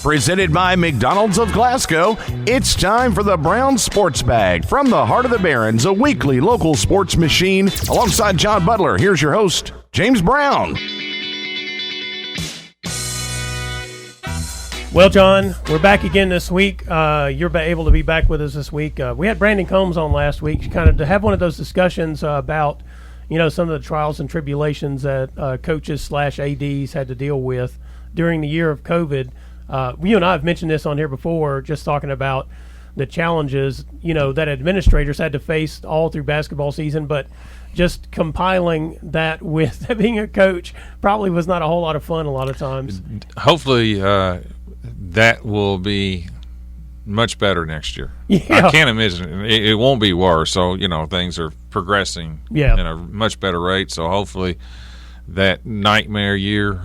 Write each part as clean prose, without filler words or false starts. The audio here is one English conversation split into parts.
Presented by McDonald's of Glasgow, it's time for the Brown Sports Bag from the heart of the Barrens, a weekly local sports machine. Alongside John Butler, here's your host, James Brown. Well, John, we're back again this week. You're able to be back with us this week. We had Brandon Combs on last week, kind of to have one of those discussions about, some of the trials and tribulations that coaches/ADs had to deal with during the year of COVID. You and I have mentioned this on here before, just talking about the challenges, that administrators had to face all through basketball season, but just compiling that with being a coach probably was not a whole lot of fun a lot of times. Hopefully that will be much better next year. Yeah. I can't imagine it won't be worse. So, things are progressing at a much better rate. So hopefully that nightmare year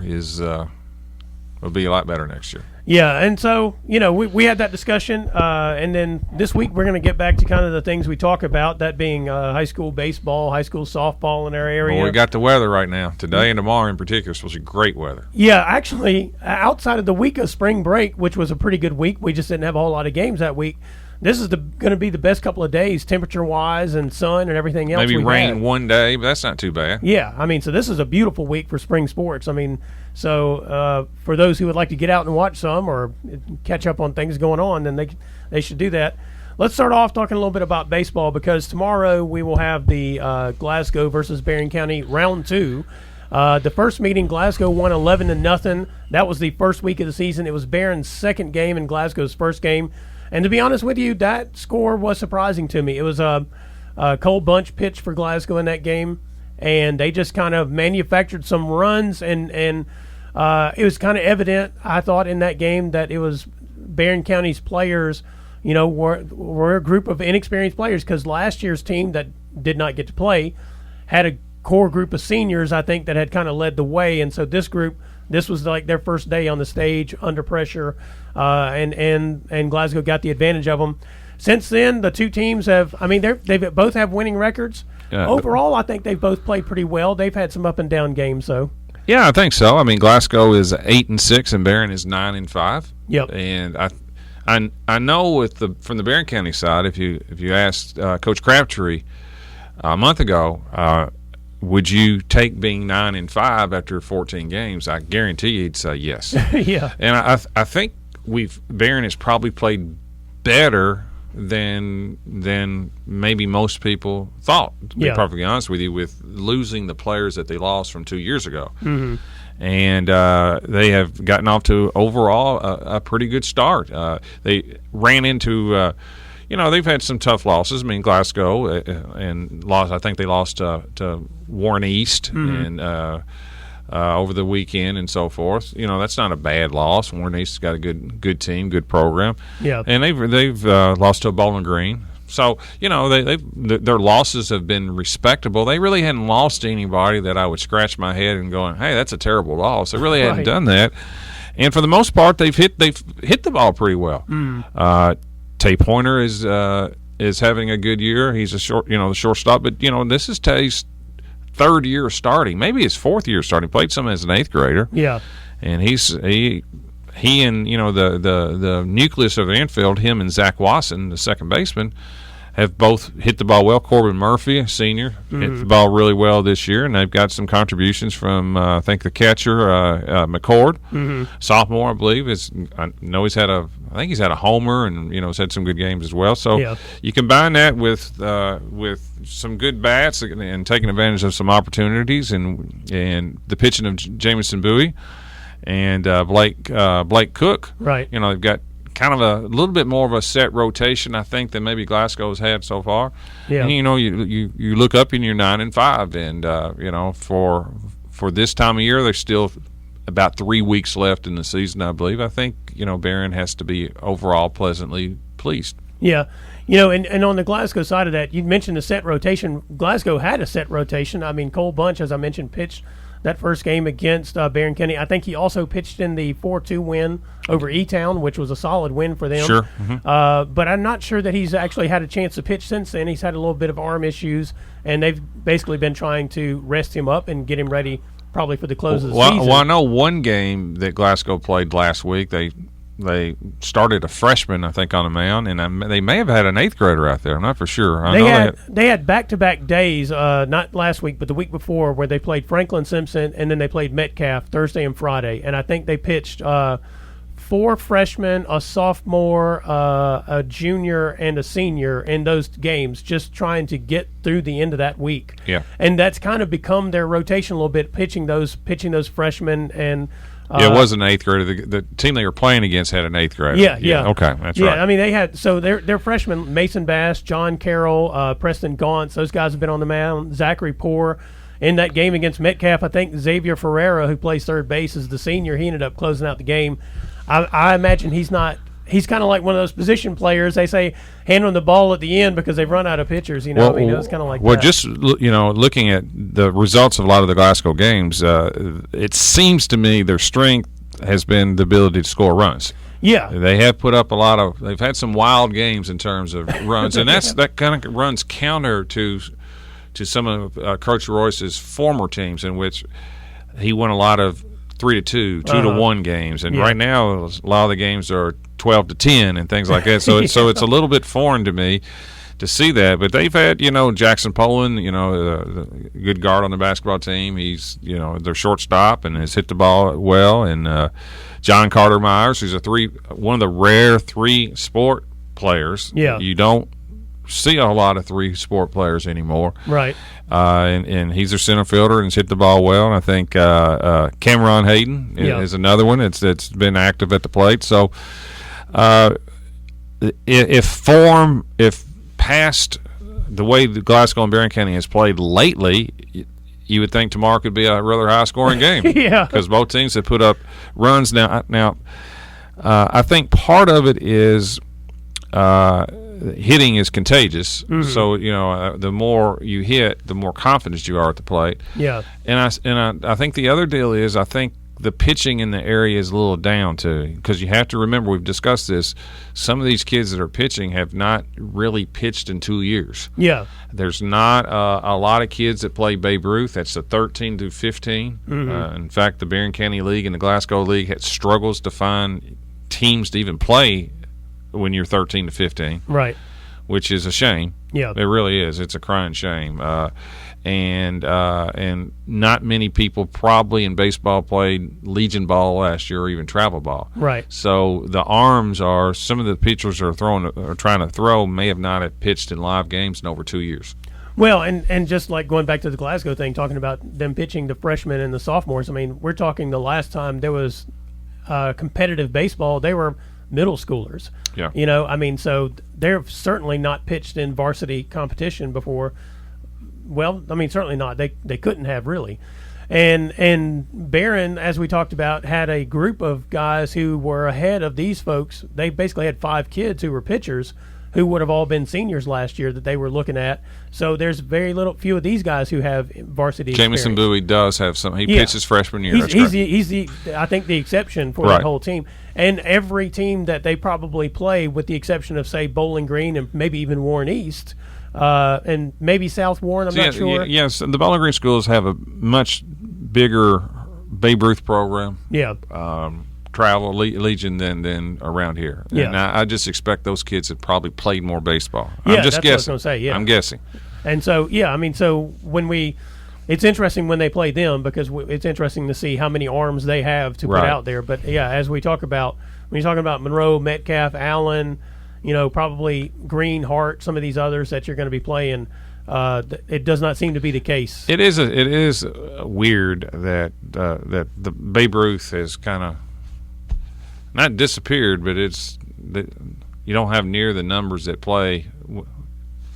will be a lot better next year. Yeah, and so, we had that discussion, and then this week we're going to get back to kind of the things we talk about, that being high school baseball, high school softball in our area. Well, we got the weather right now. Today and tomorrow in particular is supposed to be great weather. Yeah, actually, outside of the week of spring break, which was a pretty good week, we just didn't have a whole lot of games that week. This is going to be the best couple of days, temperature-wise and sun and everything else. Maybe rain one day, but that's not too bad. Yeah, so this is a beautiful week for spring sports. So for those who would like to get out and watch some or catch up on things going on, then they should do that. Let's start off talking a little bit about baseball, because tomorrow we will have the Glasgow versus Barren County round 2. The first meeting, Glasgow won 11-0. That was the first week of the season. It was Barren's second game and Glasgow's first game. And to be honest with you, that score was surprising to me. It was a Cole Bunch pitch for Glasgow in that game, and they just kind of manufactured some runs, and it was kind of evident, I thought, in that game that it was Barren County's players, were a group of inexperienced players, because last year's team that did not get to play had a core group of seniors, I think, that had kind of led the way, and so this was like their first day on the stage under pressure, and Glasgow got the advantage of them. Since then, the two teams have, they both have winning records. Overall, I think they've both played pretty well. They've had some up and down games, though. Yeah, I think so. Glasgow is 8-6 and Barren is 9-5. Yep. And I know from the Barren County side, if you asked Coach Crabtree a month ago, would you take being 9-5 after 14 games? I guarantee you he'd say yes. Yeah. And I think Barren has probably played better than maybe most people thought, to be perfectly honest with you, with losing the players that they lost from 2 years ago. Mm-hmm. And they have gotten off to overall a pretty good start. They ran into they've had some tough losses. Glasgow and lost. I think they lost to Warren East and over the weekend and so forth. That's not a bad loss. Warren East has got a good team, good program. Yeah, and they've lost to Bowling Green. So their losses have been respectable. They really hadn't lost to anybody that I would scratch my head and going, hey, that's a terrible loss. They really hadn't done that. And for the most part, they've hit the ball pretty well. Tay Pointer is having a good year. He's the shortstop. But this is Tay's third year starting, maybe his fourth year starting. Played some as an eighth grader. Yeah, and he and the nucleus of the infield, him and Zach Wasson, the second baseman, have both hit the ball well. Corbin Murphy, a senior, hit the ball really well this year, and they've got some contributions from I think the catcher McCord, sophomore, I believe. I know he's had a homer, and has had some good games as well. So you combine that with some good bats and taking advantage of some opportunities, and the pitching of Jamison Bowie and Blake Cook. Right. They've got kind of a little bit more of a set rotation, I think, than maybe Glasgow's had so far. Yeah. And, you look up and you're 9-5, and for this time of year, there's still about 3 weeks left in the season, I believe. I think Barren has to be overall pleasantly pleased. Yeah. And on the Glasgow side of that, you mentioned the set rotation. Glasgow had a set rotation. Cole Bunch, as I mentioned, pitched that first game against Barren County. I think he also pitched in the 4-2 win over E-Town, which was a solid win for them. Sure. Mm-hmm. But I'm not sure that he's actually had a chance to pitch since then. He's had a little bit of arm issues, and they've basically been trying to rest him up and get him ready probably for the close of the season. Well, I know one game that Glasgow played last week, they they started a freshman, I think, on the mound, and they may have had an 8th grader out there. I'm not for sure. They had back-to-back days, not last week, but the week before, where they played Franklin Simpson, and then they played Metcalf Thursday and Friday. And I think they pitched 4 freshmen, a sophomore, a junior, and a senior in those games, just trying to get through the end of that week. Yeah, and that's kind of become their rotation a little bit, pitching those freshmen and. It was an 8th grader. The team they were playing against had an 8th grader. Yeah. Okay, that's right. Yeah, I mean, they had – so their freshmen, Mason Bass, John Carroll, Preston Gauntz, those guys have been on the mound. Zachary Poore. In that game against Metcalf, I think Xavier Ferreira, who plays third base, is the senior. He ended up closing out the game. I imagine he's not – he's kind of like one of those position players. They say hand on the ball at the end because they've run out of pitchers. You know, it's kind of like that. Well, just looking at the results of a lot of the Glasgow games, it seems to me their strength has been the ability to score runs. Yeah, they have put up a lot of. They've had some wild games in terms of runs, and that kind of runs counter to some of Coach Royce's former teams, in which he won a lot of 3-2, 2-1 games, and right now a lot of the games are 12-10 and things like that. So it's a little bit foreign to me to see that. But they've had Jackson Poland, the good guard on the basketball team. He's their shortstop and has hit the ball well. And John Carter Myers, who's one of the rare 3-sport players. Yeah, you don't see a lot of 3-sport players anymore. Right. And he's their center fielder and has hit the ball well. And I think Cameron Hayden is another one that's been active at the plate. So if past the way the Glasgow and Barren County has played lately, you would think tomorrow could be a rather high-scoring game. Yeah. Because both teams have put up runs. Now, I think part of it is hitting is contagious. Mm-hmm. So the more you hit, the more confident you are at the plate. Yeah. And I think the other deal is I think the pitching in the area is a little down too, because you have to remember, we've discussed this, some of these kids that are pitching have not really pitched in 2 years. Yeah. There's not a lot of kids that play Babe Ruth. That's the 13 through 15. Mm-hmm. In fact, the Barren County League and the Glasgow League struggles to find teams to even play when you're 13 to 15. Right. Which is a shame. Yeah. It really is. It's a crying shame. And not many people probably in baseball played Legion ball last year or even travel ball. Right. So the arms are, some of the pitchers are trying to throw may have not have pitched in live games in over 2 years. Well, and just like going back to the Glasgow thing, talking about them pitching the freshmen and the sophomores, I mean, we're talking the last time there was competitive baseball, they were middle schoolers. Yeah. I mean, so they're certainly not pitched in varsity competition before. Well, I mean, certainly not. They couldn't have really. And Barren, as we talked about, had a group of guys who were ahead of these folks. They basically had 5 kids who were pitchers who would have all been seniors last year that they were looking at. So there's few of these guys who have varsity Jamison experience. Bowie does have some. He pitched his freshman year. He's I think the exception for that whole team. And every team that they probably play, with the exception of, say, Bowling Green and maybe even Warren East, and maybe South Warren, I'm not sure. Yes, the Bowling Green schools have a much bigger Babe Ruth program. Yeah. Travel Legion than around here. Yeah. And I just expect those kids have probably played more baseball. Yeah, I'm just that's guessing. what I was going to say. Yeah. I'm guessing. And so, I mean, so it's interesting when they play them, because it's interesting to see how many arms they have to put out there. But as we talk about, when you're talking about Monroe, Metcalf, Allen, probably Green, Hart, some of these others that you're going to be playing, it does not seem to be the case. It is weird that the Babe Ruth has kind of not disappeared, but you don't have near the numbers that play.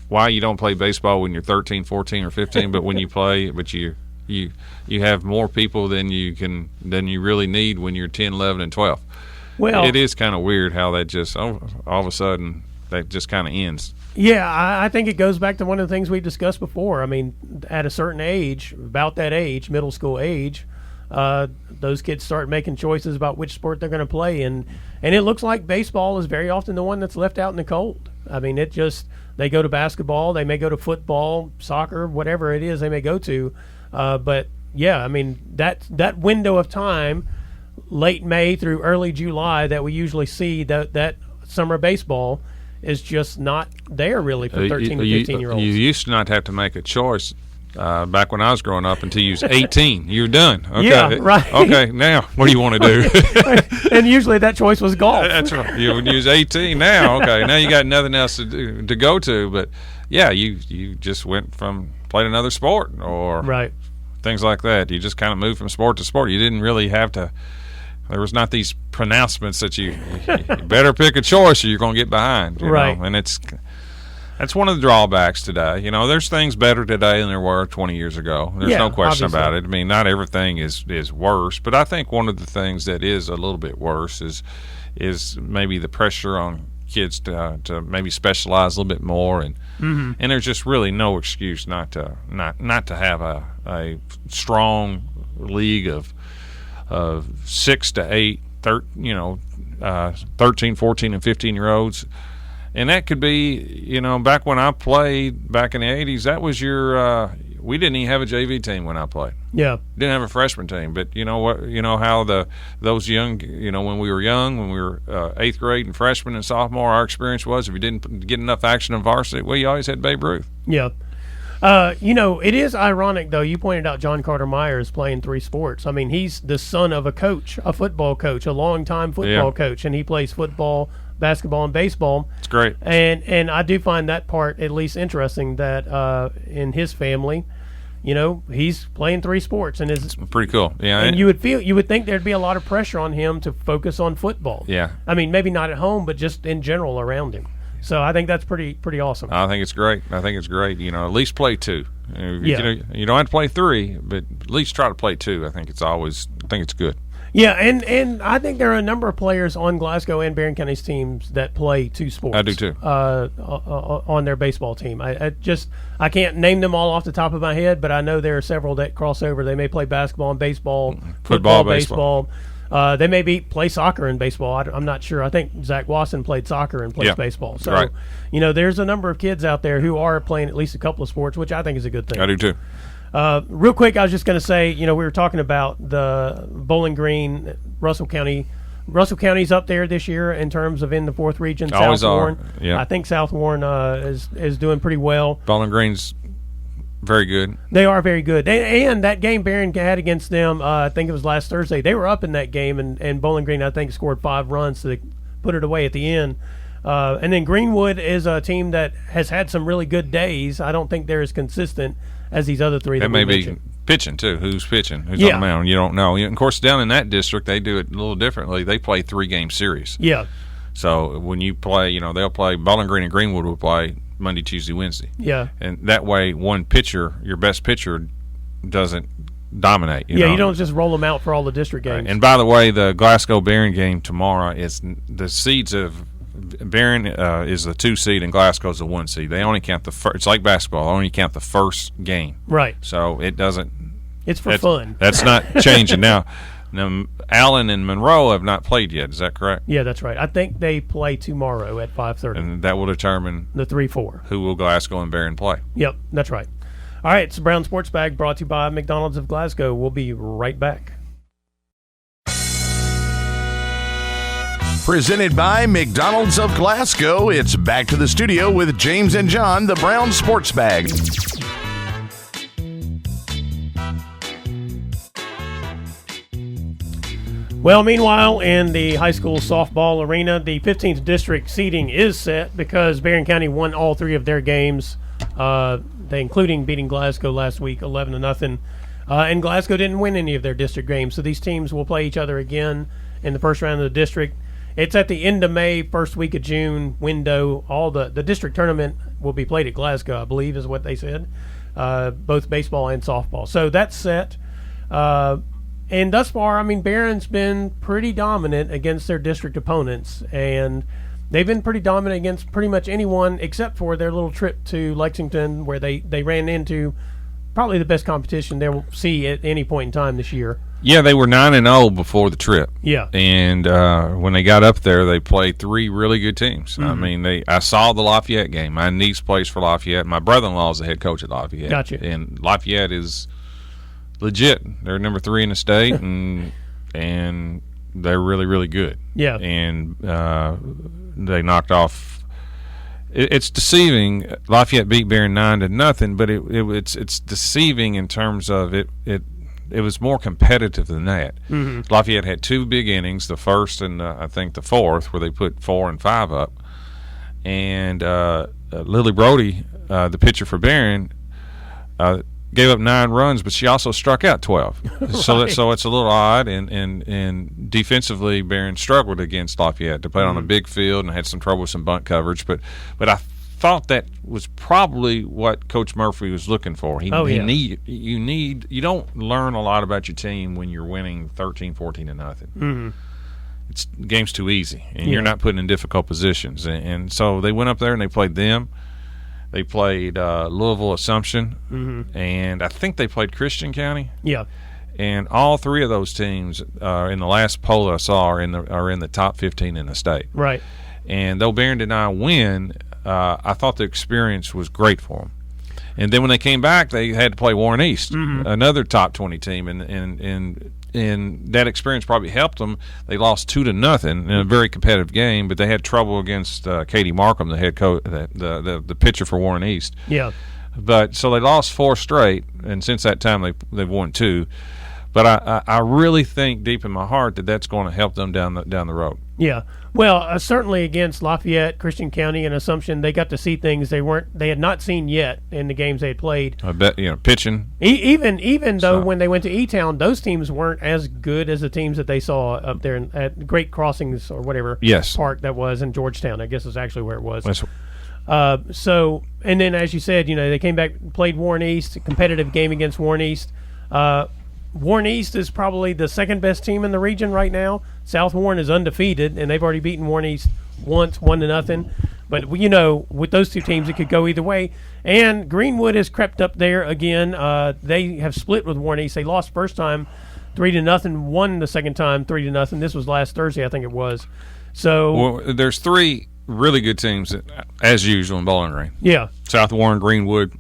Why you don't play baseball when you're 13, 14, or 15, but when you play, but you have more people than you really need when you're 10, 11, and 12. Well, it is kind of weird how that just all of a sudden that just kind of ends. Yeah, I think it goes back to one of the things we discussed before. I mean, at a certain age, about that age, middle school age, those kids start making choices about which sport they're going to play, and it looks like baseball is very often the one that's left out in the cold. I mean, they go to basketball, they may go to football, soccer, whatever it is they may go to, but I mean that window of time late May through early July that we usually see, that summer baseball is just not there really for 13 to 15-year-olds. You used to not have to make a choice back when I was growing up until you was 18. You're done. Okay. Yeah, right. Okay, now what do you want to do? And usually that choice was golf. That's right. You was 18 now. Okay, now you got nothing else to go to. But, yeah, you just went from playing another sport or right. things like that. You just kind of moved from sport to sport. You didn't really have to. There was not these pronouncements that you better pick a choice or you're going to get behind. You right. know? And that's one of the drawbacks today. You know, there's things better today than there were 20 years ago. There's no question obviously. about it. I mean, not everything is worse, but I think one of the things that is a little bit worse is maybe the pressure on kids to maybe specialize a little bit more, and there's just really no excuse not to have a strong league of 6 to 8, 13, 14, and 15-year-olds. And that could be, you know, back when I played back in the 80s, that was we didn't even have a JV team when I played. Yeah. Didn't have a freshman team. But you know what? You know how those young, you know, when we were young, when we were 8th grade and freshman and sophomore, our experience was if you didn't get enough action in varsity, well, you always had Babe Ruth. Yeah. You know, it is ironic, though. You pointed out John Carter Myers playing 3 sports. I mean, he's the son of a coach, a football coach, a longtime football coach, and he plays football, basketball, and baseball. It's great. And I do find that part at least interesting that in his family, you know, he's playing 3 sports. And it's pretty cool. Yeah. And you would think there'd be a lot of pressure on him to focus on football. Yeah. I mean, maybe not at home, but just in general around him. So I think that's pretty awesome. I think it's great. You know, at least play 2. Yeah. You don't have to play 3, but at least try to play 2. I think it's good. Yeah, and I think there are a number of players on Glasgow and Barren County's teams that play 2 sports. I do too. On their baseball team. I can't name them all off the top of my head, but I know there are several that cross over. They may play basketball and baseball, football, baseball. They may play soccer and baseball. I'm not sure. I think Zach Wasson played soccer and plays baseball. So, right. You know, there's a number of kids out there who are playing at least a couple of sports, which I think is a good thing. I do too. Real quick, I was just going to say, you know, we were talking about the Bowling Green, Russell County. Russell County's up there this year in terms of in the 4th region. Always South Warren. Yeah. I think South Warren is doing pretty well. Bowling Green's very good. They are very good. And that game Barren had against them, I think it was last Thursday, they were up in that game, and Bowling Green, I think, scored 5 runs to put it away at the end. And then Greenwood is a team that has had some really good days. I don't think they're as consistent as these other 3 that we mentioned. Be pitching, too. Who's pitching? Who's on the mound? You don't know. Of course, down in that district, they do it a little differently. They play 3-game series. Yeah. So when you play, you know, they'll play Bowling Green and Greenwood will play Monday, Tuesday, Wednesday. Yeah. And that way, one pitcher, your best pitcher, doesn't dominate. You know? You don't just roll them out for all the district games. Right. And by the way, the Glasgow-Barren game tomorrow is the seeds of Barren is the 2 seed and Glasgow is the 1 seed. They only count the first. It's like basketball. They only count the first game. Right. So it doesn't. It's for fun. That's not changing now. Allen and Monroe have not played yet. Is that correct? Yeah, that's right. I think they play tomorrow at 5:30. And that will determine the 3-4. Who will Glasgow and Barren play? Yep, that's right. All right, it's the Brown Sports Bag brought to you by McDonald's of Glasgow. We'll be right back. Presented by McDonald's of Glasgow, it's back to the studio with James and John, the Brown Sports Bag. Well, meanwhile, in the high school softball arena, the 15th district seeding is set because Barren County won all 3 of their games, including beating Glasgow last week 11-0. And Glasgow didn't win any of their district games, so these teams will play each other again in the first round of the district. It's at the end of May, first week of June window. All the district tournament will be played at Glasgow, I believe, is what they said, both baseball and softball. So that's set. And thus far, I mean, Barron's been pretty dominant against their district opponents, and they've been pretty dominant against pretty much anyone except for their little trip to Lexington, where they ran into probably the best competition they'll see at any point in time this year. Yeah, they were 9-0 before the trip. Yeah. And when they got up there, they played 3 really good teams. Mm-hmm. I mean, I saw the Lafayette game. My niece plays for Lafayette. My brother-in-law is the head coach at Lafayette. Gotcha. And Lafayette is legit. They're number 3 in the state, and and they're really, really good. Yeah. And they knocked off. It's deceiving. Lafayette beat Barren 9-0, but it's deceiving in terms of it was more competitive than that. Mm-hmm. Lafayette had two big innings, the first and I think the fourth, where they put 4 and 5 up. And Lily Brody, the pitcher for Barren, gave up 9 runs, but she also struck out 12. Right. So it's a little odd. And defensively, Barren struggled against Lafayette. They played on a big field and had some trouble with some bunt coverage. But I thought that was probably what Coach Murphy was looking for. You don't learn a lot about your team when you're winning 13, 14 to nothing. Mm-hmm. It's game's too easy, and you're not putting in difficult positions. And so they went up there and they played them. They played Louisville Assumption, and I think they played Christian County. Yeah. And all 3 of those teams, in the last poll I saw, are in the top 15 in the state. Right. And though Barren did not win, I thought the experience was great for them. And then when they came back, they had to play Warren East, another top 20 team, and that experience probably helped them. They lost 2-0 in a very competitive game, but they had trouble against Katie Markham, the head coach, the pitcher for Warren East. Yeah. But so they lost 4 straight, and since that time they've won 2. But I really think deep in my heart that that's going to help them down the road. Yeah. Well, certainly against Lafayette, Christian County, and Assumption, they got to see things they had not seen yet in the games they had played. I bet pitching. Even though when they went to E-Town, those teams weren't as good as the teams that they saw up there at Great Crossings or whatever park that was in Georgetown. I guess is actually where it was. So, and then as you said, they came back, played Warren East, a competitive game against Warren East. Warren East is probably the second best team in the region right now. South Warren is undefeated, and they've already beaten Warren East once, 1-0. But with those 2 teams, it could go either way. And Greenwood has crept up there again. They have split with Warren East. They lost first time 3-0, won the second time 3-0. This was last Thursday, I think it was. So there's 3 really good teams as usual in Bowling Green. Yeah, South Warren, Greenwood,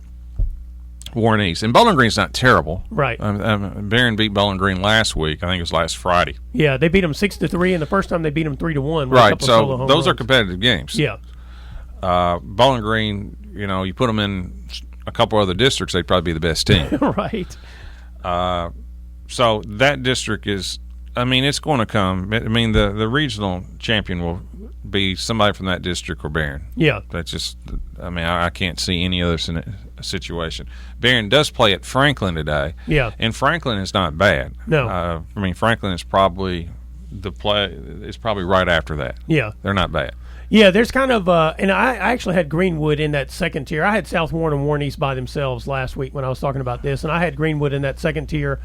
Warren East. And Bowling Green's not terrible. Right. Barren beat Bowling Green last week. I think it was last Friday. Yeah, they beat them 6-3, and the first time they beat them 3-1. Right, so those are competitive games. Yeah. Bowling Green, you put them in a couple other districts, they'd probably be the best team. Right. So that district is, it's going to come. The regional champion will be somebody from that district or Barren. Yeah. That's just, I can't see any other situation. Barren does play at Franklin today. Yeah. And Franklin is not bad. No. Franklin is probably probably right after that. Yeah. They're not bad. Yeah, there's kind of, and I actually had Greenwood in that second tier. I had South Warren and Warren East by themselves last week when I was talking about this, and I had Greenwood in that second tier.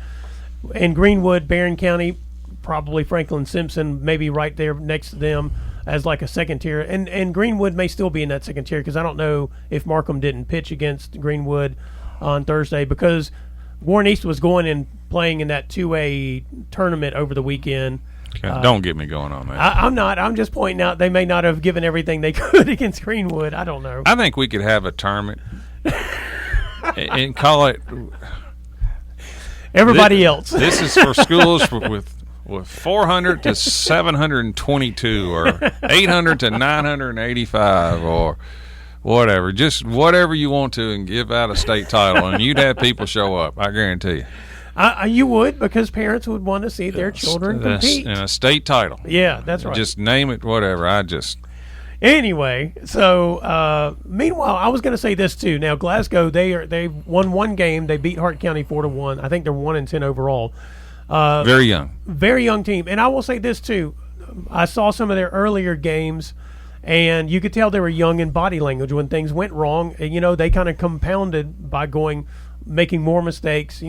And Greenwood, Barren County, probably Franklin Simpson, maybe right there next to them as like a second tier. And Greenwood may still be in that second tier because I don't know if Markham didn't pitch against Greenwood on Thursday because Warren East was going and playing in that 2A tournament over the weekend. Okay, don't get me going on that. I'm not. I'm just pointing out they may not have given everything they could against Greenwood. I don't know. I think we could have a tournament and call it everybody else. This is for schools with 400 to 722 or 800 to 985 or whatever. Just whatever you want to and give out a state title, and you'd have people show up. I guarantee you. You would, because parents would want to see their children compete. And a state title. Yeah, that's right. Just name it, whatever. Anyway, so meanwhile, I was going to say this too. Now, Glasgow, they won one game. They beat Hart County 4-1. I think they're 1-10 overall. Very young team. And I will say this too. I saw some of their earlier games, and you could tell they were young in body language when things went wrong. They kind of compounded by making more mistakes.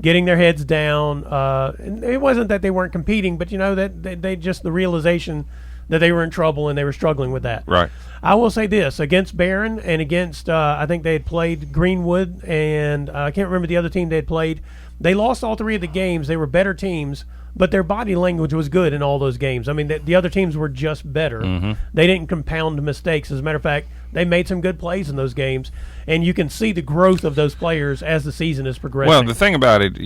Getting their heads down. And it wasn't that they weren't competing, but that they just the realization that they were in trouble and they were struggling with that. Right. I will say this against Barren and against I think they had played Greenwood and I can't remember the other team they had played. They lost all 3 of the games. They were better teams, but their body language was good in all those games. I mean, the other teams were just better. Mm-hmm. They didn't compound mistakes. As a matter of fact, they made some good plays in those games, and you can see the growth of those players as the season is progressing. Well, the thing about it,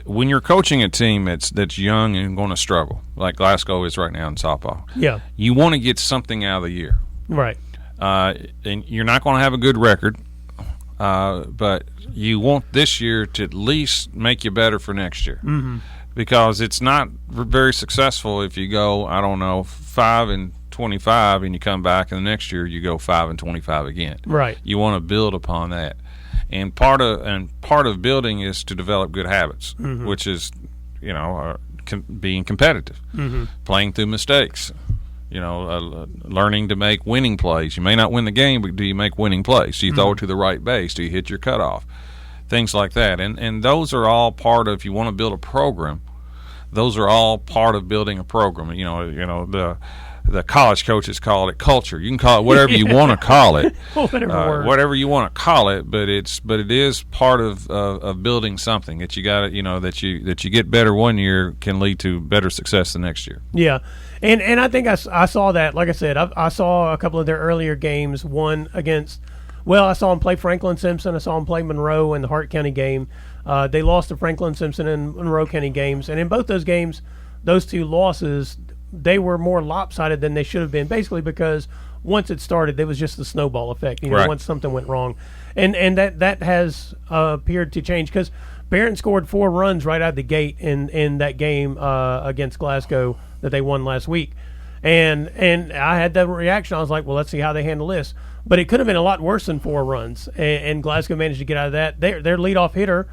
when you're coaching a team that's young and going to struggle, like Glasgow is right now in softball, you want to get something out of the year. Right. And you're not going to have a good record, but you want this year to at least make you better for next year. Mm-hmm. Because it's not very successful if you go, 5-25, and you come back, and the next year you go 5-25 again. Right. You want to build upon that, and part of building is to develop good habits, mm-hmm. which is, being competitive, mm-hmm. playing through mistakes, learning to make winning plays. You may not win the game, but do you make winning plays? Do you throw it to the right base? Do you hit your cutoff? Things like that, and those are all part of. If you want to build a program, those are all part of building a program. The college coaches call it culture. You can call it whatever you want to call it, whatever you want to call it. But it is part of building something that you got. That you get better one year can lead to better success the next year. Yeah, and I think I saw that. Like I said, I saw a couple of their earlier games. One against. Well, I saw him play Franklin Simpson. I saw him play Monroe in the Hart County game. They lost to Franklin Simpson and Monroe County games. And in both those games, those two losses, they were more lopsided than they should have been, basically because once it started, there was just the snowball effect, right. Once something went wrong. And that has appeared to change because Barren scored 4 runs right out of the gate in that game against Glasgow that they won last week. And I had that reaction. I was like, well, let's see how they handle this. But it could have been a lot worse than 4 runs, and Glasgow managed to get out of that. Their leadoff hitter,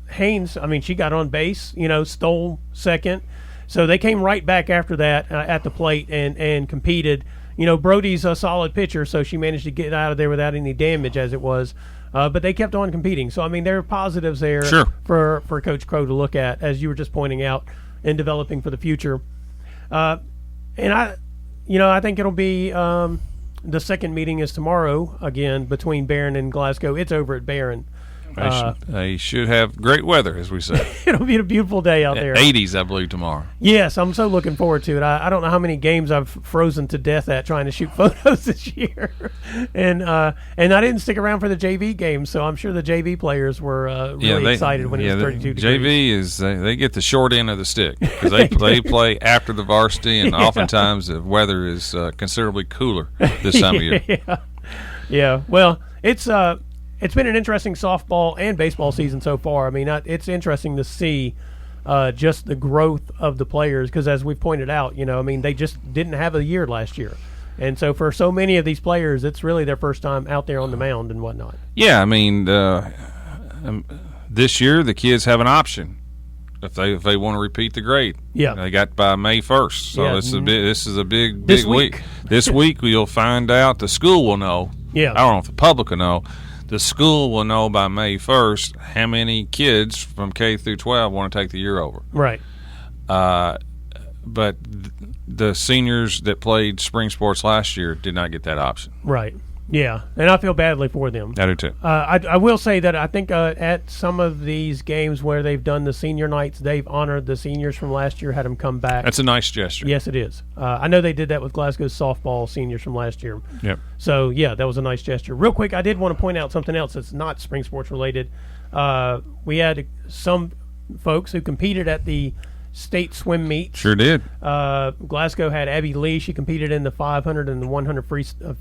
Haynes, she got on base, stole second. So they came right back after that at the plate and competed. Brody's a solid pitcher, so she managed to get out of there without any damage as it was. But they kept on competing. So, there are positives there sure. for Coach Crow to look at, as you were just pointing out, in developing for the future. I think it'll be the second meeting is tomorrow again between Barren and Glasgow. It's over at Barren. They should have great weather, as we say. It'll be a beautiful day out there. 80s, I believe, tomorrow. Yes, I'm so looking forward to it. I don't know how many games I've frozen to death at trying to shoot photos this year, and I didn't stick around for the JV games, so I'm sure the JV players were really excited when it was 32 degrees. JV is they get the short end of the stick because they play after the varsity, and oftentimes the weather is considerably cooler this time of year. Yeah. Well, it's been an interesting softball and baseball season so far. It's interesting to see just the growth of the players because, as we've pointed out, they just didn't have a year last year. And so for so many of these players, it's really their first time out there on the mound and whatnot. Yeah, this year the kids have an option if they want to repeat the grade. Yeah, they got by May 1st. So this is a big week. This week we'll find out. The school will know. Yeah, I don't know if the public will know. The school will know by May 1st how many kids from K through 12 want to take the year over. Right. But the seniors that played spring sports last year did not get that option. Right. Yeah, and I feel badly for them. I do too. I will say that I think at some of these games where they've done the senior nights, they've honored the seniors from last year, had them come back. That's a nice gesture. Yes, it is. I know they did that with Glasgow's softball seniors from last year. Yep. So, yeah, that was a nice gesture. Real quick, I did want to point out something else that's not spring sports related. We had some folks who competed at the state swim meet. Sure did. Glasgow had Abby Lee. She competed in the 500 and the 100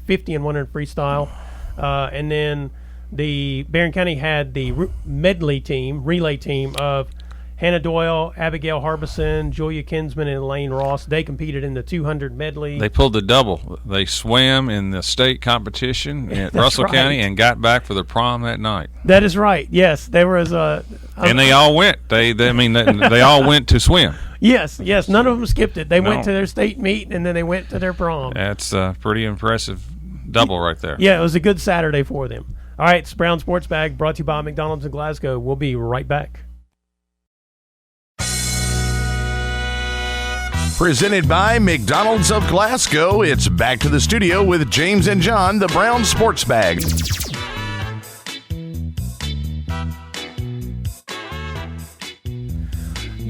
50 and 100 freestyle. And then the Barren County had the relay team of Hannah Doyle, Abigail Harbison, Julia Kinsman, and Elaine Ross. They competed in the 200 medley. They pulled the double. They swam in the state competition at Russell County and got back for the prom that night. That is right. Yes, there was a. And they all went. They all went to swim. Yes. None of them skipped it. They went to their state meet and then they went to their prom. That's a pretty impressive double right there. Yeah, it was a good Saturday for them. All right, it's Brown Sports Bag brought to you by McDonald's in Glasgow. We'll be right back. Presented by McDonald's of Glasgow, it's back to the studio with James and John, the Brown Sports Bag.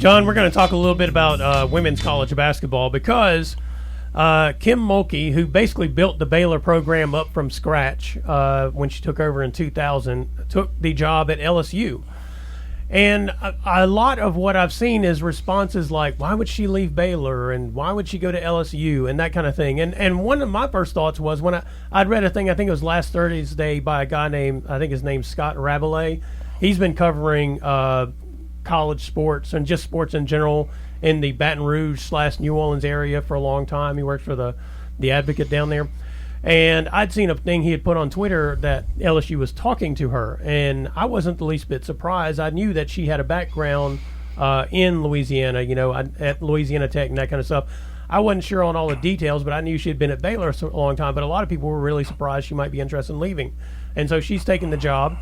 John, we're going to talk a little bit about women's college basketball because Kim Mulkey, who basically built the Baylor program up from scratch when she took over in 2000, took the job at LSU. And a lot of what I've seen is responses like, why would she leave Baylor and why would she go to LSU and that kind of thing. And one of my first thoughts was when I'd read a thing, I think it was last Thursday by a guy named, I think his name's Scott Rabelais. He's been covering college sports and just sports in general in the Baton Rouge / New Orleans area for a long time. He works for the Advocate down there. And I'd seen a thing he had put on Twitter that LSU was talking to her, and I wasn't the least bit surprised. I knew that she had a background in Louisiana, at Louisiana Tech and that kind of stuff. I wasn't sure on all the details, but I knew she had been at Baylor a long time. But a lot of people were really surprised she might be interested in leaving. And so she's taken the job.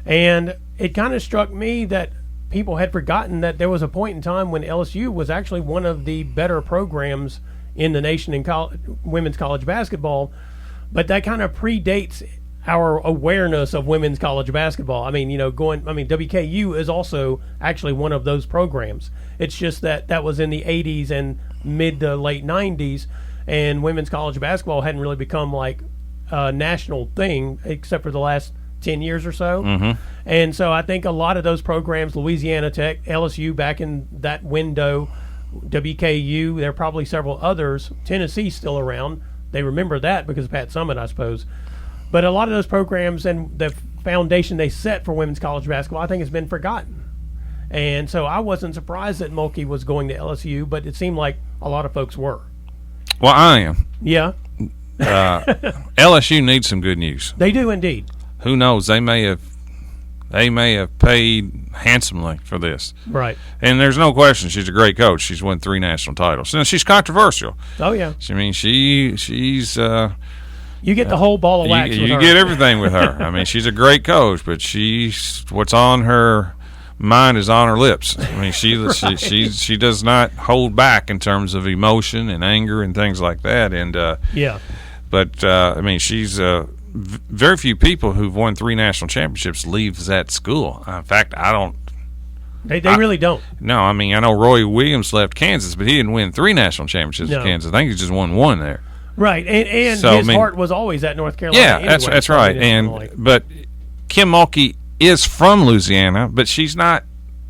And it kind of struck me that people had forgotten that there was a point in time when LSU was actually one of the better programs in the nation in women's college basketball, but that kind of predates our awareness of women's college basketball. I mean, WKU is also actually one of those programs. It's just that was in the 80s and mid to late 90s, and women's college basketball hadn't really become like a national thing except for the last 10 years or so. Mm-hmm. And so I think a lot of those programs, Louisiana Tech, LSU back in that window, WKU, there are probably several others. Tennessee's still around. They remember that because of Pat Summitt, I suppose. But a lot of those programs and the foundation they set for women's college basketball, I think, has been forgotten. And so I wasn't surprised that Mulkey was going to LSU, but it seemed like a lot of folks were. Well, I am. Yeah. LSU needs some good news. They do indeed. Who knows? They may have paid handsomely for this. Right. And there's no question she's a great coach. She's won 3 national titles. And she's controversial. Oh, yeah. I mean, she's you get the whole ball of wax with her. You get everything with her. I mean, she's a great coach, but what's on her mind is on her lips. I mean, Right. she does not hold back in terms of emotion and anger and things like that. And yeah. But I mean, she's very few people who've won 3 national championships leave that school. In fact, I don't. They really don't. No, I mean, I know Roy Williams left Kansas, but he didn't win 3 national championships at Kansas. I think he just won 1 there. Right, and so, his heart was always at North Carolina. Yeah, anyway, that's right. But Kim Mulkey is from Louisiana, but she's not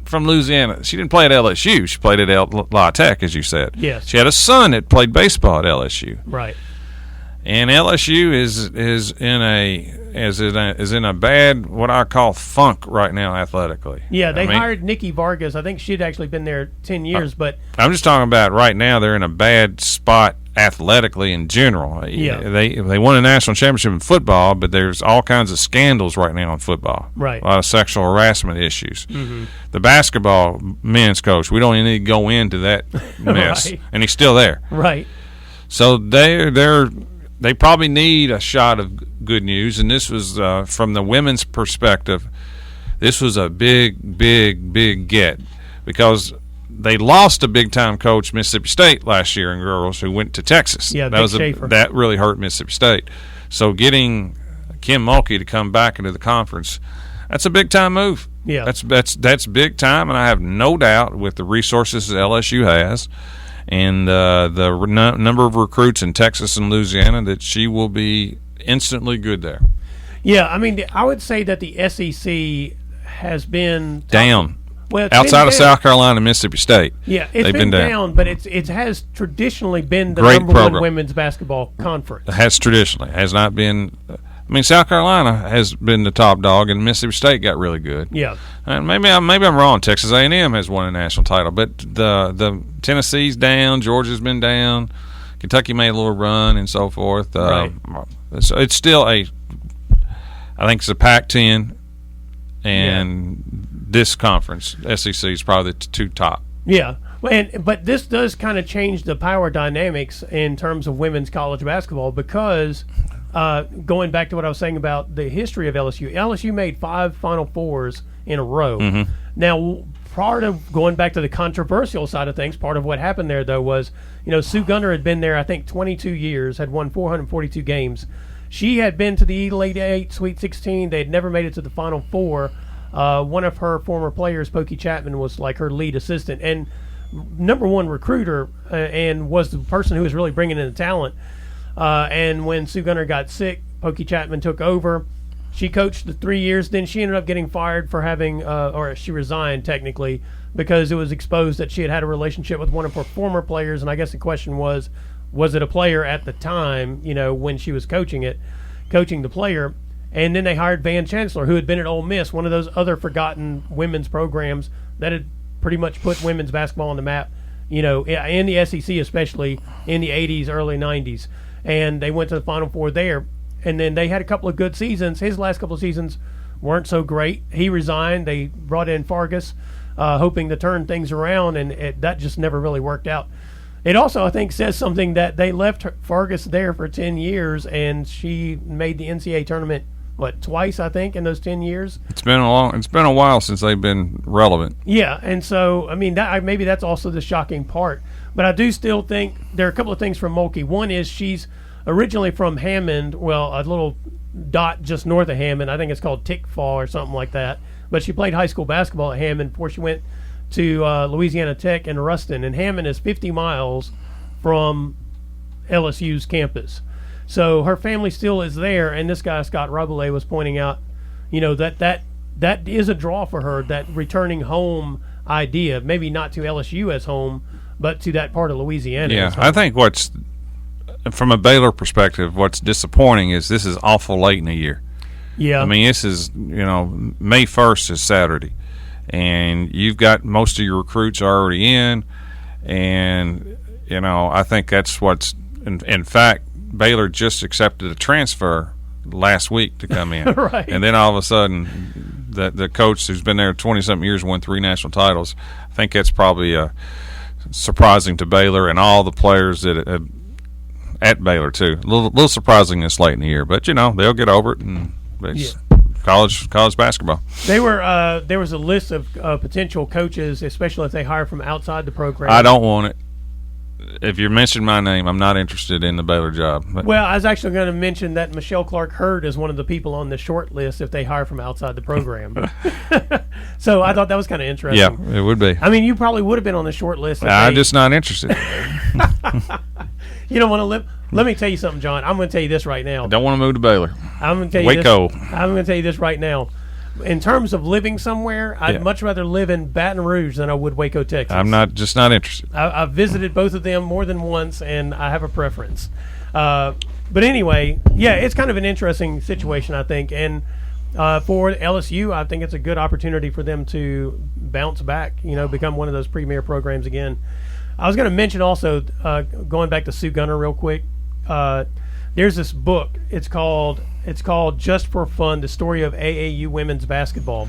from Louisiana. She didn't play at LSU. She played at La Tech, as you said. Yes. She had a son that played baseball at LSU. Right. And LSU is in a bad, what I call, funk right now athletically. Yeah, they hired Nikki Vargas. I think she'd actually been there 10 years, but I'm just talking about right now. They're in a bad spot athletically in general. Yeah. They won a national championship in football, but there's all kinds of scandals right now in football. Right. A lot of sexual harassment issues. Mm-hmm. The basketball men's coach, we don't even need to go into that mess, Right. and he's still there. Right. So they probably need a shot of good news, and this was from the women's perspective. This was a big get because they lost a big-time coach, Mississippi State, last year in girls, who went to Texas. Yeah, that really hurt Mississippi State. So getting Kim Mulkey to come back into the conference, that's a big-time move. Yeah, that's big time, and I have no doubt with the resources that LSU has and the number of recruits in Texas and Louisiana that she will be instantly good there. Yeah, I mean, I would say that the SEC has been down. Well, outside of South Carolina and Mississippi State. Yeah, it's been down, but it has traditionally been the Great number program. 1 women's baskall conference. It has traditionally. Has not been. I mean, South Carolina has been the top dog, and Mississippi State got really good. Yeah, and maybe I'm wrong. Texas A&M has won a national title, but the Tennessee's down. Georgia's been down. Kentucky made a little run and so forth. Right. So it's still I think it's a Pac-10, and this conference, SEC, is probably the 2 top. Yeah. But this does kind of change the power dynamics in terms of women's college basketball because going back to what I was saying about the history of LSU made 5 Final Fours in a row. Mm-hmm. Now, part of going back to the controversial side of things, part of what happened there, though, was, Sue Gunter had been there, I think, 22 years, had won 442 games. She had been to the Elite 8, Sweet 16. They had never made it to the Final Four. One of her former players, Pokey Chapman, was like her lead assistant and #1 recruiter, and was the person who was really bringing in the talent. And when Sue Gunner got sick, Pokey Chapman took over. She coached the 3 years. Then she ended up getting fired for having, or she resigned technically, because it was exposed that she had a relationship with one of her former players. And I guess the question was it a player at the time, when she was coaching the player? And then they hired Van Chancellor, who had been at Ole Miss, one of those other forgotten women's programs that had pretty much put women's basketball on the map, in the SEC, especially in the 80s, early 90s. And they went to the Final Four there. And then they had a couple of good seasons. His last couple of seasons weren't so great. He resigned. They brought in Fargus, hoping to turn things around, and that just never really worked out. It also, I think, says something that they left Fargus there for 10 years, and she made the NCAA tournament, twice, I think, in those 10 years. It's been a while since they've been relevant. Yeah, and so, maybe that's also the shocking part. But I do still think there are a couple of things from Mulkey. One is she's originally from Hammond, a little dot just north of Hammond. I think it's called Tickfaw or something like that. But she played high school basketball at Hammond before she went to Louisiana Tech and Ruston. And Hammond is 50 miles from LSU's campus. So her family still is there. And this guy, Scott Rabelais, was pointing out, that is a draw for her, that returning home idea. Maybe not to LSU as home, but to that part of Louisiana. Yeah, I think from a Baylor perspective, what's disappointing is this is awful late in the year. Yeah. This is, May 1st is Saturday, and you've got most of your recruits already in, and, I think that's what's – in fact, Baylor just accepted a transfer last week to come in. Right. And then all of a sudden, the coach who's been there 20-something years won 3 national titles. I think that's probably surprising to Baylor and all the players that at Baylor too. A little surprising this late in the year, but they'll get over it. And it's college basketball. There was a list of potential coaches, especially if they hire from outside the program. I don't want it. If you mention my name, I'm not interested in the Baylor job. Well, I was actually going to mention that Michelle Clark Hurd is one of the people on the short list if they hire from outside the program. So I thought that was kind of interesting. Yeah, it would be. You probably would have been on the short list. I'm just not interested. You don't want to live. Let me tell you something, John. I'm going to tell you this right now. I don't want to move to Baylor. I'm going to tell you Waco. I'm going to tell you this right now. In terms of living somewhere, I'd much rather live in Baton Rouge than I would Waco, Texas. I'm not interested. I've visited both of them more than once, and I have a preference. But anyway, it's kind of an interesting situation, I think. And for LSU, I think it's a good opportunity for them to bounce back, become one of those premier programs again. I was going to mention also, going back to Sue Gunner real quick, there's this book. It's called Just for Fun, the story of AAU women's basketball.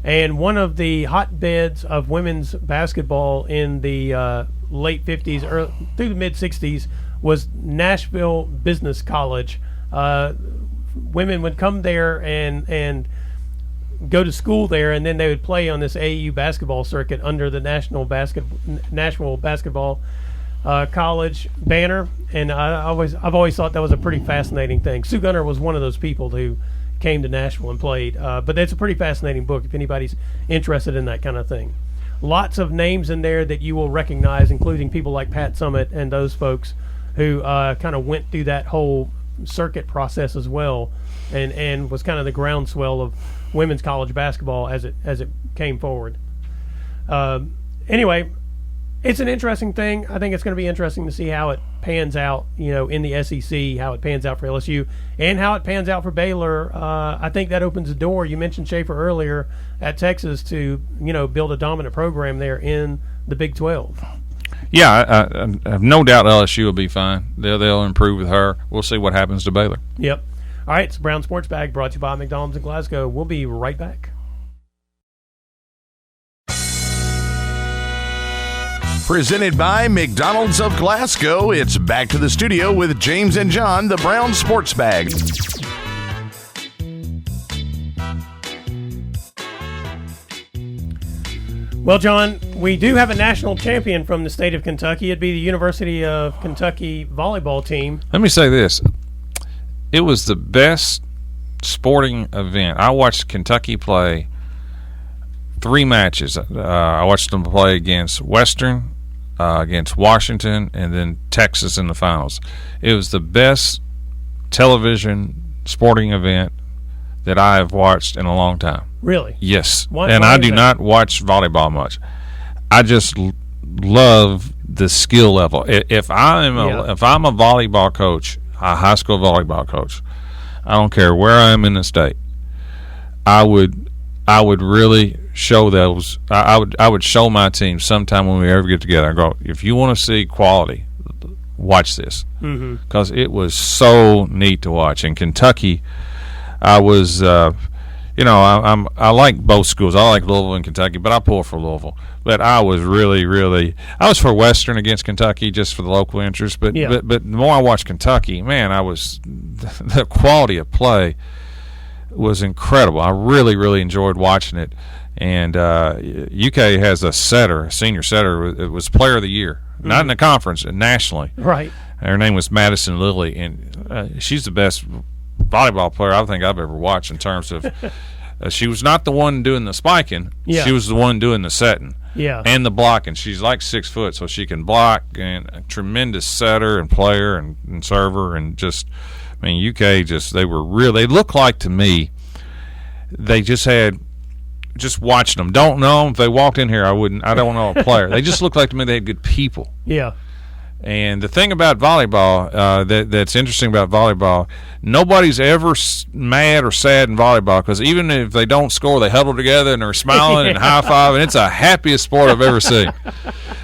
And one of the hotbeds of women's basketball in the late 50s through the mid-60s was Nashville Business College. Women would come there and go to school there, and then they would play on this AAU basketball circuit under the Nashville Basketball College banner. And I've always thought that was a pretty fascinating thing. Sue Gunner was one of those people who came to Nashville and played. But it's a pretty fascinating book if anybody's interested in that kind of thing. Lots of names in there that you will recognize, including people like Pat Summitt and those folks who kind of went through that whole circuit process as well, and was kind of the groundswell of women's college basketball as it came forward. Anyway, it's an interesting thing. I think it's going to be interesting to see how it pans out, in the SEC, how it pans out for LSU, and how it pans out for Baylor. I think that opens the door. You mentioned Schaefer earlier at Texas to, build a dominant program there in the Big 12. Yeah, I have no doubt LSU will be fine. They'll improve with her. We'll see what happens to Baylor. Yep. All right, it's Brown Sports Bag brought to you by McDonald's in Glasgow. We'll be right back. Presented by McDonald's of Glasgow, it's back to the studio with James and John, the Brown Sports Bag. Well, John, we do have a national champion from the state of Kentucky. It'd be the University of Kentucky volleyball team. Let me say this. It was the best sporting event. I watched Kentucky play 3 matches. I watched them play against Western, against Washington, and then Texas in the finals. It was the best television sporting event that I have watched in a long time. Really? Yes. Why I do not watch volleyball much. I just love the skill level. If I'm a volleyball coach, a high school volleyball coach, I don't care where I am in the state, I would really show those. I would show my team sometime when we ever get together. I go, if you want to see quality, watch this, because it was so neat to watch. In Kentucky, I was, I like both schools. I like Louisville and Kentucky, but I pull for Louisville. But I was I was for Western against Kentucky just for the local interest. But the more I watched Kentucky, man, the quality of play was incredible. I really enjoyed watching it. And UK has a senior setter. It was Player of the Year, not in the conference, nationally. Right. Her name was Madison Lilly, and she's the best volleyball player I think I've ever watched in terms of she was not the one doing the spiking. Yeah. She was the one doing the setting. Yeah. And the blocking. She's like 6 foot, so she can block, and a tremendous setter and player and server, and just, I mean, UK they looked like, to me, they just watching them. Don't know them. If they walked in here, I don't know a player. They just looked like to me they had good people. Yeah. And the thing about volleyball that's interesting about volleyball, nobody's ever mad or sad in volleyball, because even if they don't score, they huddle together and they're smiling and high-fiving. It's the happiest sport I've ever seen.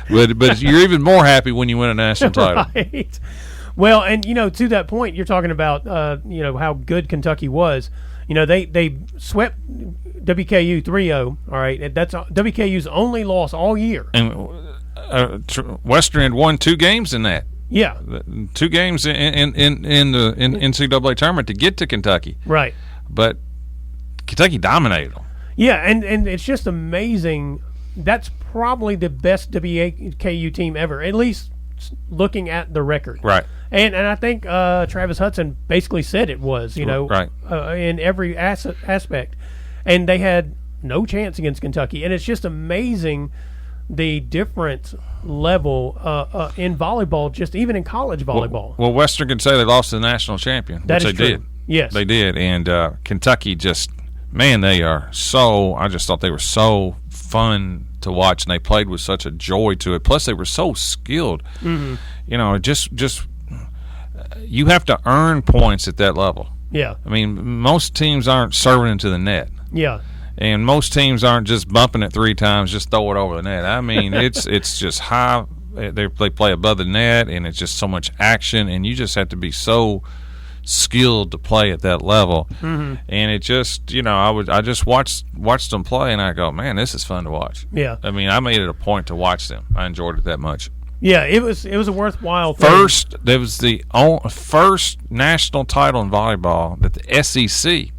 But you're even more happy when you win a national title. Right. Well, and, to that point, you're talking about, how good Kentucky was. They swept WKU 3-0, all right? That's WKU's only loss all year. And Western had won 2 games in that. Yeah. 2 games in the NCAA tournament to get to Kentucky. Right. But Kentucky dominated them. Yeah, and it's just amazing. That's probably the best WKU team ever, at least looking at the record. Right. And I think Travis Hudson basically said it was, right. In every aspect. And they had no chance against Kentucky. And it's just amazing the different level in volleyball, just even in college volleyball. Well, Western can say they lost to the national champion, that which is they true. did. Yes. They did. And Kentucky just, man, I just thought they were so fun to watch, and they played with such a joy to it. Plus, they were so skilled. Mm-hmm. Just you have to earn points at that level. Yeah. I mean, most teams aren't serving into the net. Yeah. And most teams aren't just bumping it 3 times, just throw it over the net. I mean, it's just high. They play above the net, and it's just so much action, and you just have to be so skilled to play at that level. Mm-hmm. And it just, I just watched them play, and I go, man, this is fun to watch. Yeah. I mean, I made it a point to watch them. I enjoyed it that much. Yeah, it was a worthwhile thing. There was the first national title in volleyball that the SEC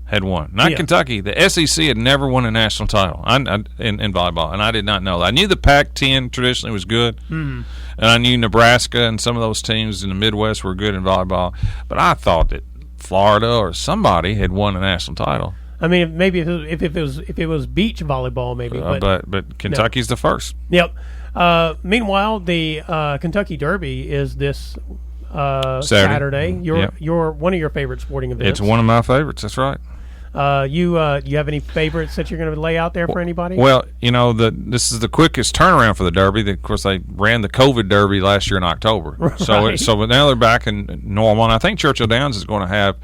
had won. Not Kentucky. The SEC had never won a national title in volleyball, and I did not know that. I knew the Pac-10 traditionally was good, and I knew Nebraska and some of those teams in the Midwest were good in volleyball, but I thought that Florida or somebody had won a national title. I mean, maybe if it was beach volleyball, maybe. But Kentucky's the first. Yep. Meanwhile, the Kentucky Derby is this Saturday. Your one of your favorite sporting events. It's one of my favorites. That's right. You have any favorites that you're going to lay out there for anybody? Well, this is the quickest turnaround for the Derby. Of course, they ran the COVID Derby last year in October, right. So now they're back in normal. And I think Churchill Downs is going to have.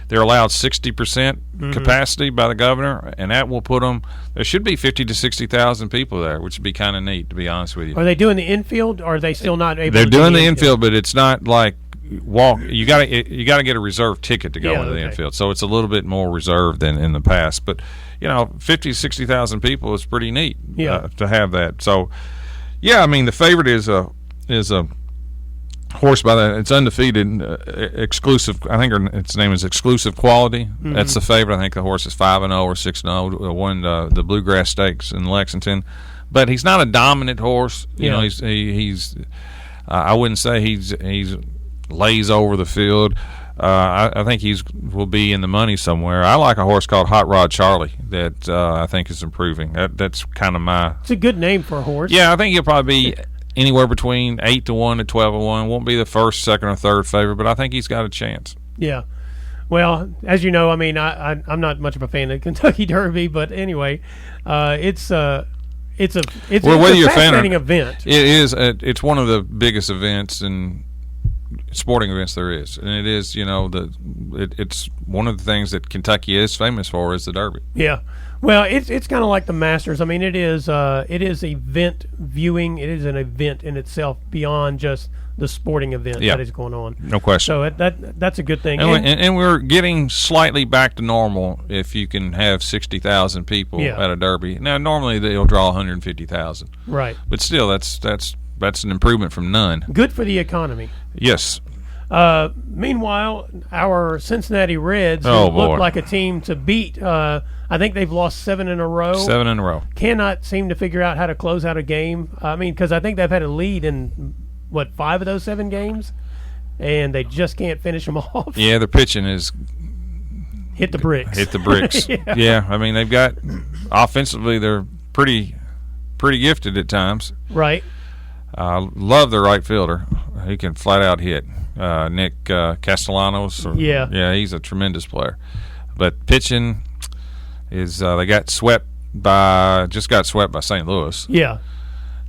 They're allowed 60% capacity by the governor, and that will put them. There should be 50 to 60,000 people there, which would be kind of neat, to be honest with you. Are they doing the infield, or are they still not able? They're to doing the infield, but it's not like walk. You got to get a reserved ticket to go into the infield, so it's a little bit more reserved than in the past. But 50 to 60,000 people is pretty neat to have that. So I mean the favorite is a horse by that. It's undefeated, exclusive. I think its name is Exclusive Quality. Mm-hmm. That's the favorite. I think the horse is 5-0 or 6-0. Won the Bluegrass Stakes in Lexington, but he's not a dominant horse. He's I wouldn't say he's lays over the field. I think will be in the money somewhere. I like a horse called Hot Rod Charlie that I think is improving. That's kind of my. It's a good name for a horse. Yeah, I think he'll probably be anywhere between 8-1 to 12-1. Won't be the first, second, or third favorite, but I think he's got a chance. Yeah. Well, as you know, I mean, I'm not much of a fan of Kentucky Derby, but anyway, it's a fascinating event. It is. It's one of the biggest events and sporting events there is, and it is. It's one of the things that Kentucky is famous for is the Derby. Yeah. Well, it's kind of like the Masters. I mean, it is event viewing. It is an event in itself beyond just the sporting event that is going on. No question. So that's a good thing. And we're getting slightly back to normal if you can have 60,000 people at a Derby. Now, normally they'll draw 150,000. Right. But still, that's an improvement from none. Good for the economy. Yes. Meanwhile, our Cincinnati Reds look like a team to beat. I think they've lost 7 in a row. 7 in a row. Cannot seem to figure out how to close out a game. I mean, because I think they've had a lead in, 5 of those 7 games? And they just can't finish them off. Yeah, their pitching is... Hit the bricks. Yeah, I mean, they've got... Offensively, they're pretty gifted at times. Right. Love their right fielder. He can flat out hit. Nick Castellanos. Yeah, he's a tremendous player. But pitching is they got swept by St. Louis. Yeah.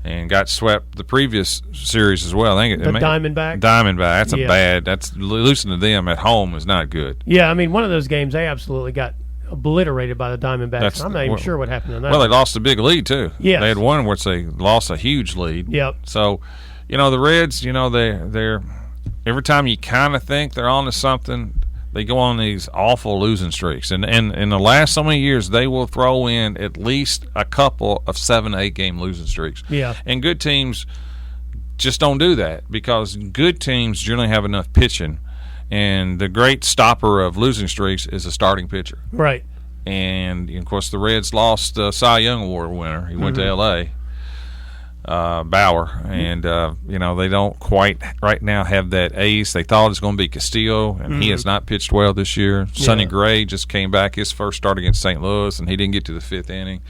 And got swept the previous series as well. I think Diamondback. That's losing to them at home is not good. Yeah, I mean, one of those games they absolutely got obliterated by the Diamondbacks. I'm not even sure what happened in that. Well, they lost a big lead too. Yeah, they had one where they lost a huge lead. Yep. So, the Reds, they're every time you kind of think they're on to something, they go on these awful losing streaks. And in the last so many years, they will throw in at least a couple of 7 to 8 game losing streaks. Yeah. And good teams just don't do that because good teams generally have enough pitching. And the great stopper of losing streaks is a starting pitcher. Right. And, of course, the Reds lost Cy Young Award winner. He went to L.A., Bauer. And, they don't quite right now have that ace. They thought it was going to be Castillo, and he has not pitched well this year. Sonny Gray just came back his first start against St. Louis, and he didn't get to the 5th inning.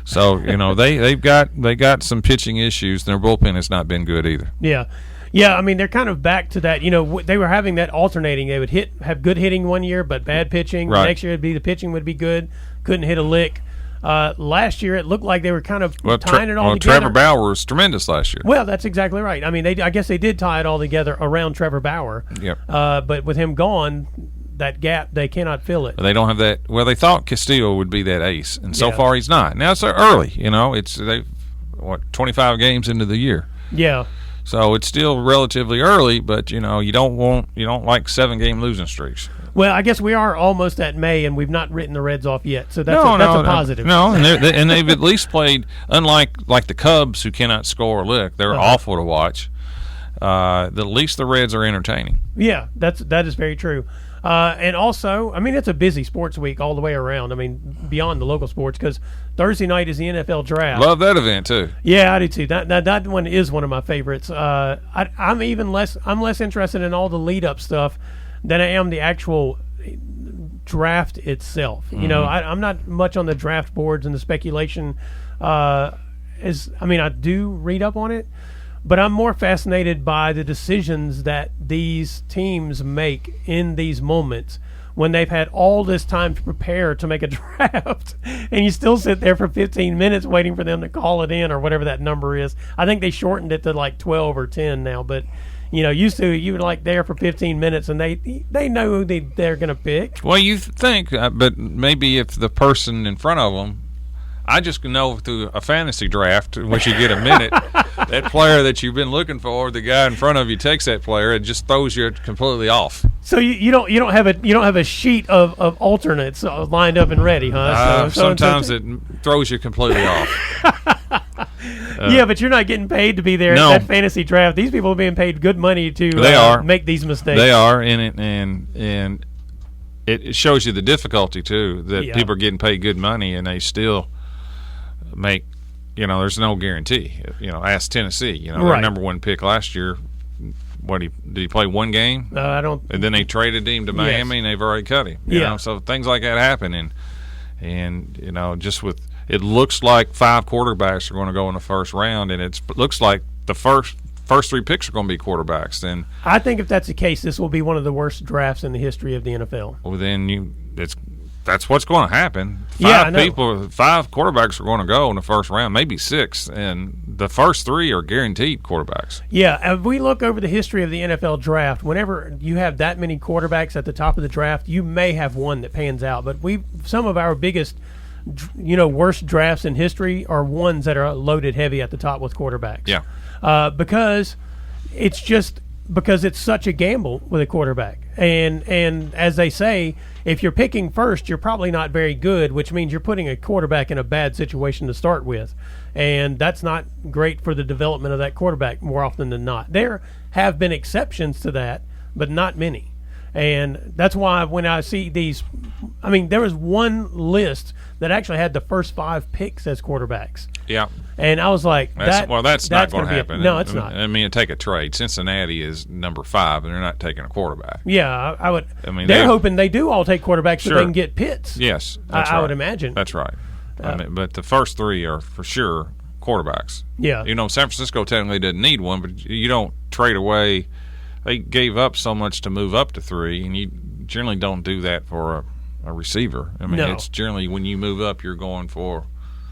So, they got some pitching issues, and their bullpen has not been good either. Yeah. Yeah, I mean, they're kind of back to that. They were having that alternating. They would have good hitting one year, but bad pitching. Right. The next year, the pitching would be good. Couldn't hit a lick. Last year, it looked like they were kind of tying it all together. Trevor Bauer was tremendous last year. Well, that's exactly right. I mean, I guess they did tie it all together around Trevor Bauer. Yep. But with him gone, that gap, they cannot fill it. They don't have that. Well, they thought Castillo would be that ace, and so far he's not. Now it's early. It's 25 games into the year. Yeah. So it's still relatively early, but you don't like 7 game losing streaks. Well, I guess we are almost at May, and we've not written the Reds off yet, so that's a positive. No, and they've at least played, unlike the Cubs who cannot score a lick. They're awful to watch. At least the Reds are entertaining. Yeah, that is very true. And also, I mean, it's a busy sports week all the way around. I mean, beyond the local sports, because Thursday night is the NFL draft. Love that event too. Yeah, I do too. That one is one of my favorites. I'm less interested in all the lead up stuff than I am the actual draft itself. I'm not much on the draft boards and the speculation. I do read up on it. But I'm more fascinated by the decisions that these teams make in these moments when they've had all this time to prepare to make a draft, and you still sit there for 15 minutes waiting for them to call it in or whatever that number is. I think they shortened it to like 12 or 10 now, but used to you were there for 15 minutes and they know who they're going to pick. Well, you think, but maybe if the person in front of them, I just know through a fantasy draft, once you get a minute, that player that you've been looking for, the guy in front of you takes that player and just throws you completely off. So you don't have a sheet of alternates lined up and ready, huh? Sometimes it throws you completely off. Yeah, but you're not getting paid to be there at that fantasy draft. These people are being paid good money to make these mistakes. They are, and it shows you the difficulty too that people are getting paid good money and they still make, there's no guarantee. Ask Tennessee. Their number one pick last year did he play one game? I don't. And then they traded him to Miami, and they've already cut him. You know? So things like that happen, and you know, just with it looks like 5 quarterbacks are going to go in the first round, and it looks like the first 3 picks are going to be quarterbacks. Then I think if that's the case, this will be one of the worst drafts in the history of the NFL. Well, then that's what's going to happen. 5 quarterbacks are going to go in the first round, maybe 6, and the first 3 are guaranteed quarterbacks. Yeah, if we look over the history of the NFL draft, whenever you have that many quarterbacks at the top of the draft, you may have one that pans out. But some of our biggest, worst drafts in history are ones that are loaded heavy at the top with quarterbacks. Yeah, because it's such a gamble with a quarterback. And as they say, if you're picking first, you're probably not very good, which means you're putting a quarterback in a bad situation to start with. And that's not great for the development of that quarterback more often than not. There have been exceptions to that, but not many. And that's why when I see these, there was one list that actually had the first 5 picks as quarterbacks. Yeah. And I was like, that's not going to happen. No, it's not. Take a trade. Cincinnati is number 5, and they're not taking a quarterback. Yeah, I would. They're hoping they do all take quarterbacks so they can get Pitts. Yes, I would imagine. That's right. But the first 3 are for sure quarterbacks. Yeah. San Francisco technically didn't need one, but you don't trade away. They gave up so much to move up to 3, and you generally don't do that for a receiver. It's generally when you move up, you're going for.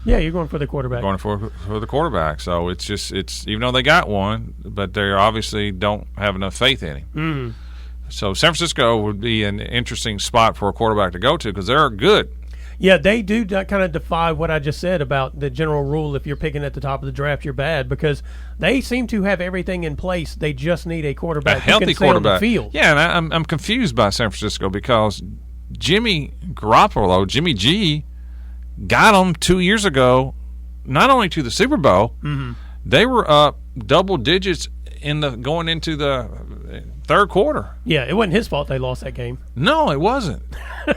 Yeah, you're going for the quarterback. Going for the quarterback. So it's even though they got one, but they obviously don't have enough faith in him. Mm. So San Francisco would be an interesting spot for a quarterback to go to because they're good. Yeah, they do kind of defy what I just said about the general rule. If you're picking at the top of the draft, you're bad because they seem to have everything in place. They just need a quarterback, a healthy who can stay quarterback on the field. Yeah, and I'm confused by San Francisco because Garoppolo, Jimmy G, got them 2 years ago, not only to the Super Bowl, mm-hmm. they were up double digits going into the third quarter. Yeah, it wasn't his fault they lost that game. No, it wasn't.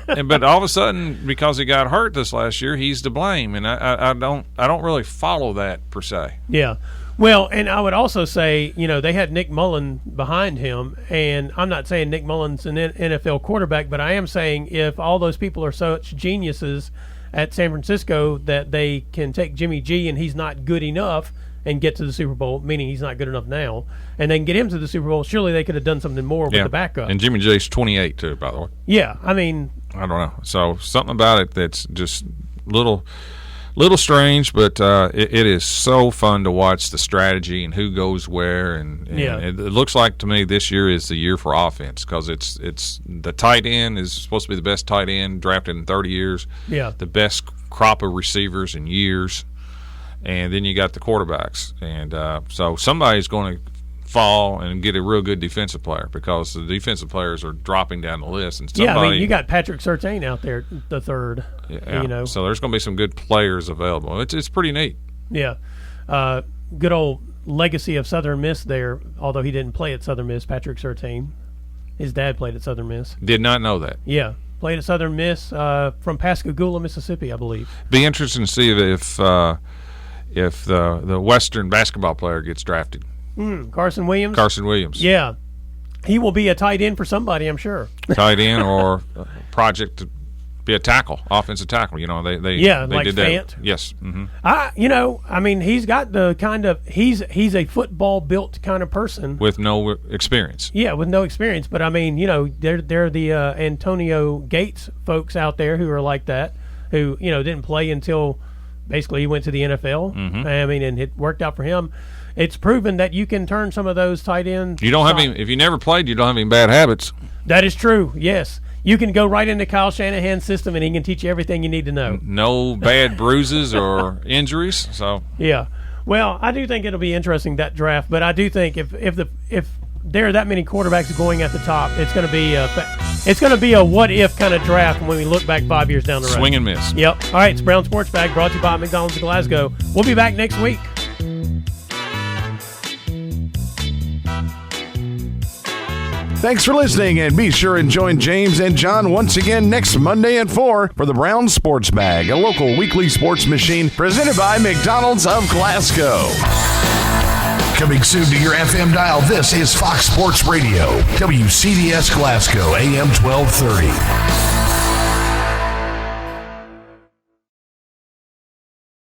But all of a sudden, because he got hurt this last year, he's to blame, and I don't really follow that per se. Yeah. Well, and I would also say, they had Nick Mullen behind him, and I'm not saying Nick Mullen's an NFL quarterback, but I am saying if all those people are such geniuses at San Francisco that they can take Jimmy G and he's not good enough and get to the Super Bowl, meaning he's not good enough now, and then get him to the Super Bowl, surely they could have done something more with the backup. And Jimmy G's 28 too, by the way. Yeah, I don't know. So something about it that's just little strange, but it is so fun to watch the strategy and who goes where, and it looks like to me this year is the year for offense because it's the tight end is supposed to be the best tight end drafted in 30 years. Yeah, the best crop of receivers in years, and then you got the quarterbacks, and so somebody's going to fall and get a real good defensive player because the defensive players are dropping down the list. And you got Patrick Surtain out there, the third. Yeah, so there's going to be some good players available. It's pretty neat. Yeah, good old legacy of Southern Miss there. Although he didn't play at Southern Miss, Patrick Surtain, his dad played at Southern Miss. Did not know that. Yeah, played at Southern Miss from Pascagoula, Mississippi, I believe. Be interesting to see if the Western basketball player gets drafted. Carson Williams? Carson Williams. Yeah. He will be a tight end for somebody, I'm sure. Tight end or project to be a tackle, offensive tackle. They like did Fant. That. Yes. Mm-hmm. He's got the kind of he's a football built kind of person with no experience. Yeah, with no experience. But they're the Antonio Gates folks out there who are like that, who didn't play until basically he went to the NFL. Mm-hmm. And it worked out for him. It's proven that you can turn some of those tight ends. You don't have any. If you never played, you don't have any bad habits. That is true. Yes, you can go right into Kyle Shanahan's system, and he can teach you everything you need to know. No bad bruises or injuries. So yeah. Well, I do think it'll be interesting, that draft. But I do think if there are that many quarterbacks going at the top, it's going to be a what if kind of draft when we look back 5 years down the road. Swing and miss. Yep. All right. It's Brown Sports Bag brought to you by McDonald's of Glasgow. We'll be back next week. Thanks for listening, and be sure and join James and John once again next Monday at 4 for the Brown Sports Bag, a local weekly sports machine presented by McDonald's of Glasgow. Coming soon to your FM dial, this is Fox Sports Radio, WCDS Glasgow, AM 1230.